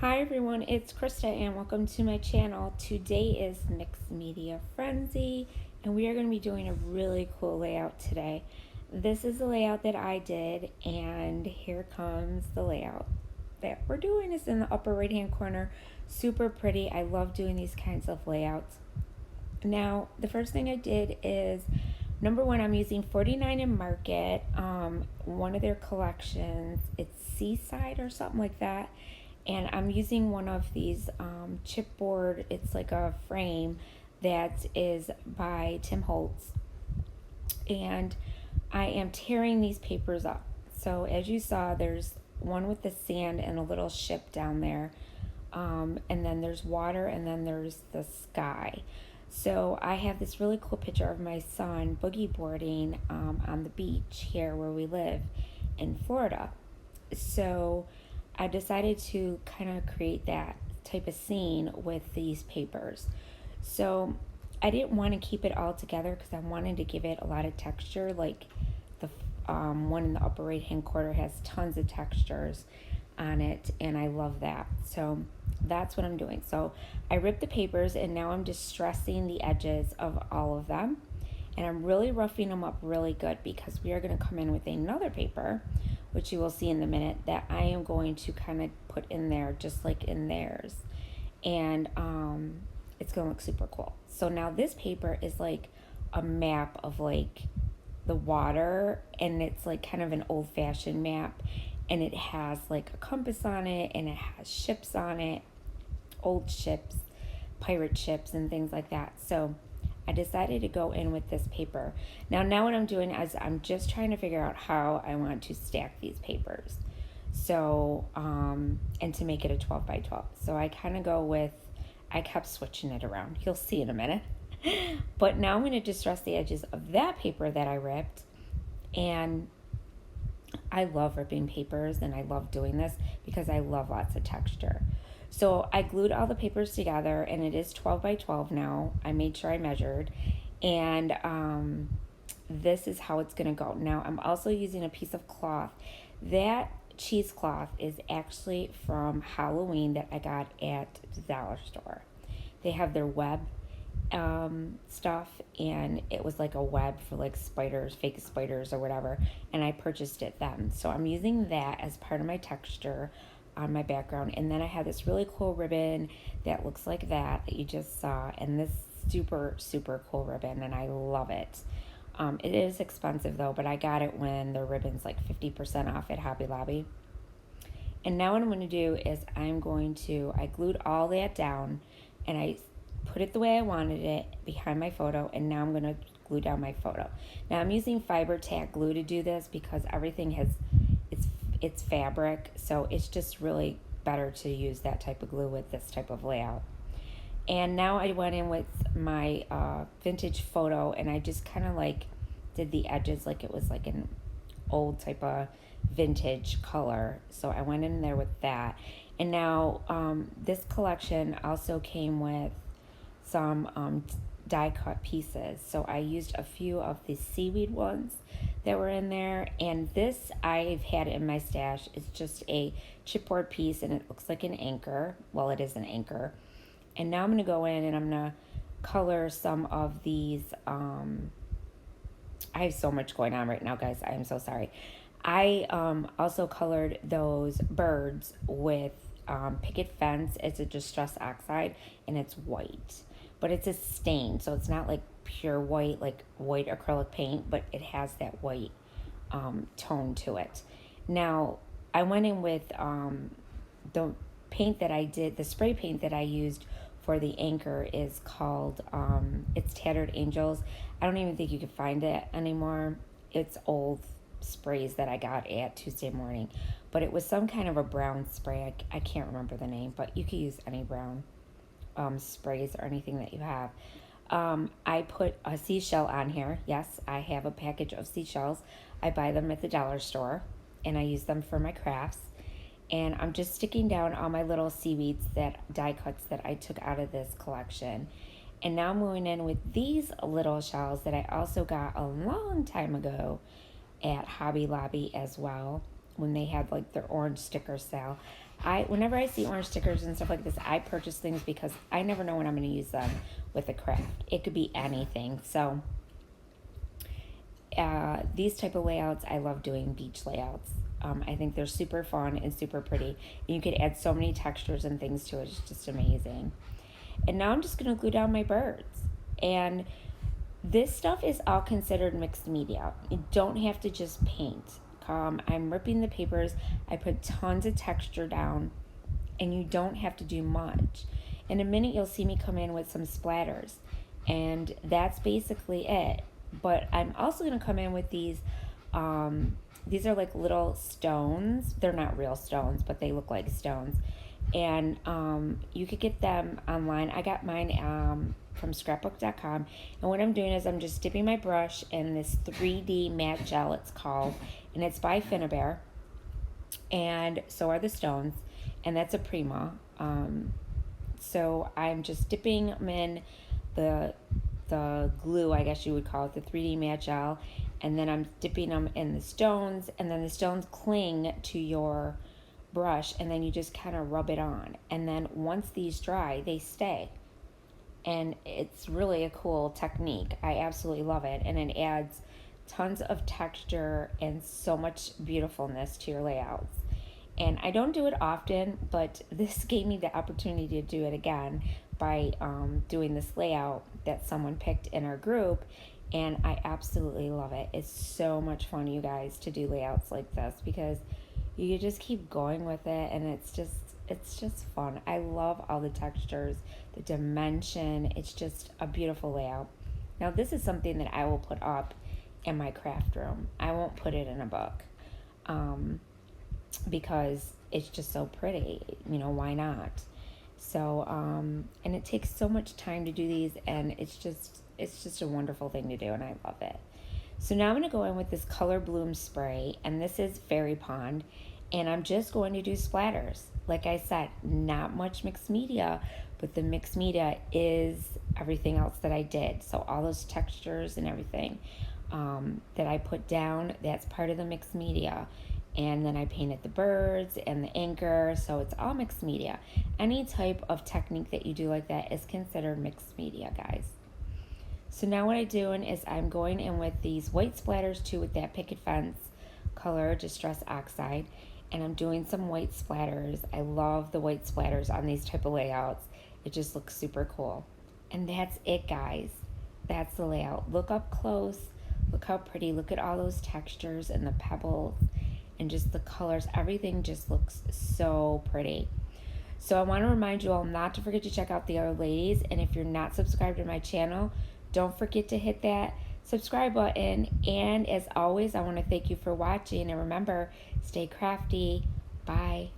Hi everyone, it's Krista and welcome to my channel. Today is Mixed Media Frenzy and we are going to be doing a really cool layout today. This is the layout that I did and here comes the layout that we're doing. Is in the upper right hand corner. Super pretty. I love doing these kinds of layouts. Now the first thing I did is number one, I'm using 49 and Market, one of their collections. It's Seaside or something like that. And I'm using one of these chipboard, it's like a frame that is by Tim Holtz. And I am tearing these papers up. So as you saw, there's one with the sand and a little ship down there. And then there's water and then there's the sky. So I have this really cool picture of my son boogie boarding on the beach here where we live in Florida. So I decided to kind of create that type of scene with these papers. So I didn't want to keep it all together because I wanted to give it a lot of texture. Like the one in the upper right hand corner has tons of textures on it and I love that. So that's what I'm doing. So I ripped the papers and now I'm distressing the edges of all of them. And I'm really roughing them up really good because we are going to come in with another paper, which you will see in a minute, that I am going to kind of put in there just like in theirs. And it's going to look super cool. So now this paper is like a map of like the water, and it's like kind of an old-fashioned map, and it has like a compass on it and it has ships on it, old ships, pirate ships and things like that. So I decided to go in with this paper. Now what I'm doing is I'm just trying to figure out how I want to stack these papers. So, and to make it a 12 by 12. So I kind of go with, I kept switching it around. You'll see in a minute. But now I'm going to distress the edges of that paper that I ripped. And I love ripping papers and I love doing this because I love lots of texture. So I glued all the papers together and it is 12 by 12 now. I made sure I measured, and this is how it's gonna go. Now I'm also using a piece of cloth. That cheesecloth is actually from Halloween that I got at the dollar store. They have their web stuff, and it was like a web for like spiders, fake spiders or whatever, and I purchased it then. So I'm using that as part of my texture on my background. And then I have this really cool ribbon that looks like that you just saw, and this super cool ribbon, and I love it. It is expensive though, but I got it when the ribbon's like 50% off at Hobby Lobby. And now what I'm going to do is I glued all that down and I put it the way I wanted it behind my photo, and now I'm going to glue down my photo. Now I'm using fiber tack glue to do this because everything has it's fabric, so it's just really better to use that type of glue with this type of layout. And now I went in with my vintage photo and I just kind of like did the edges like it was like an old type of vintage color. So I went in there with that. And now this collection also came with some die cut pieces. So I used a few of the seaweed ones that were in there, and this I've had in my stash. It's just a chipboard piece and it looks like an anchor. Well, it is an anchor. And now I'm going to go in and I'm going to color some of these. I have so much going on right now, guys. I am so sorry. I also colored those birds with picket fence. It's a distress oxide and it's white, but it's a stain, so it's not like pure white, like white acrylic paint, but it has that white tone to it. Now I went in with the paint that I did, the spray paint that I used for the anchor is called it's Tattered Angels. I don't even think you can find it anymore. It's old sprays that I got at Tuesday Morning, but it was some kind of a brown spray. I can't remember the name, but you could use any brown sprays or anything that you have. I put a seashell on here. Yes, I have a package of seashells. I buy them at the dollar store and I use them for my crafts. And I'm just sticking down all my little seaweeds, that die cuts that I took out of this collection. And now I'm going in with these little shells that I also got a long time ago at Hobby Lobby as well, when they had like their orange sticker sale. whenever I see orange stickers and stuff like this, I purchase things because I never know when I'm going to use them with a craft. It could be anything. So these type of layouts, I love doing beach layouts. I think they're super fun and super pretty. And you could add so many textures and things to it. It's just amazing. And now I'm just going to glue down my birds. And this stuff is all considered mixed media. You don't have to just paint. I'm ripping the papers. I put tons of texture down, and you don't have to do much. In a minute, you'll see me come in with some splatters, and that's basically it. But I'm also going to come in with these are like little stones. They're not real stones, but they look like stones. And you could get them online. I got mine from scrapbook.com. And what I'm doing is I'm just dipping my brush in this 3D matte gel, it's called. And it's by Finnabair. And so are the stones. And that's a Prima. So I'm just dipping them in the glue, I guess you would call it, the 3D matte gel. And then I'm dipping them in the stones. And then the stones cling to your brush, and then you just kind of rub it on. And then once these dry, they stay. And it's really a cool technique. I absolutely love it. And it adds tons of texture and so much beautifulness to your layouts. And I don't do it often, but this gave me the opportunity to do it again by doing this layout that someone picked in our group. And I absolutely love it. It's so much fun, you guys, to do layouts like this because you just keep going with it, and it's just fun. I love all the textures, the dimension. It's just a beautiful layout. Now, this is something that I will put up in my craft room. I won't put it in a book because it's just so pretty. Why not? So, and it takes so much time to do these, and it's just a wonderful thing to do, and I love it. So now I'm going to go in with this Color Bloom spray, and this is Fairy Pond, and I'm just going to do splatters. Like I said, not much mixed media, but the mixed media is everything else that I did. So all those textures and everything that I put down, that's part of the mixed media. And then I painted the birds and the anchor, so it's all mixed media. Any type of technique that you do like that is considered mixed media, guys. So now what I'm doing is I'm going in with these white splatters too, with that Picket Fence color, Distress Oxide, and I'm doing some white splatters. I love the white splatters on these type of layouts. It just looks super cool. And that's it, guys. That's the layout. Look up close. Look how pretty. Look at all those textures and the pebbles and just the colors. Everything just looks so pretty. So I want to remind you all not to forget to check out the other ladies. And if you're not subscribed to my channel, don't forget to hit that subscribe button. And as always, I want to thank you for watching. And remember, stay crafty. Bye.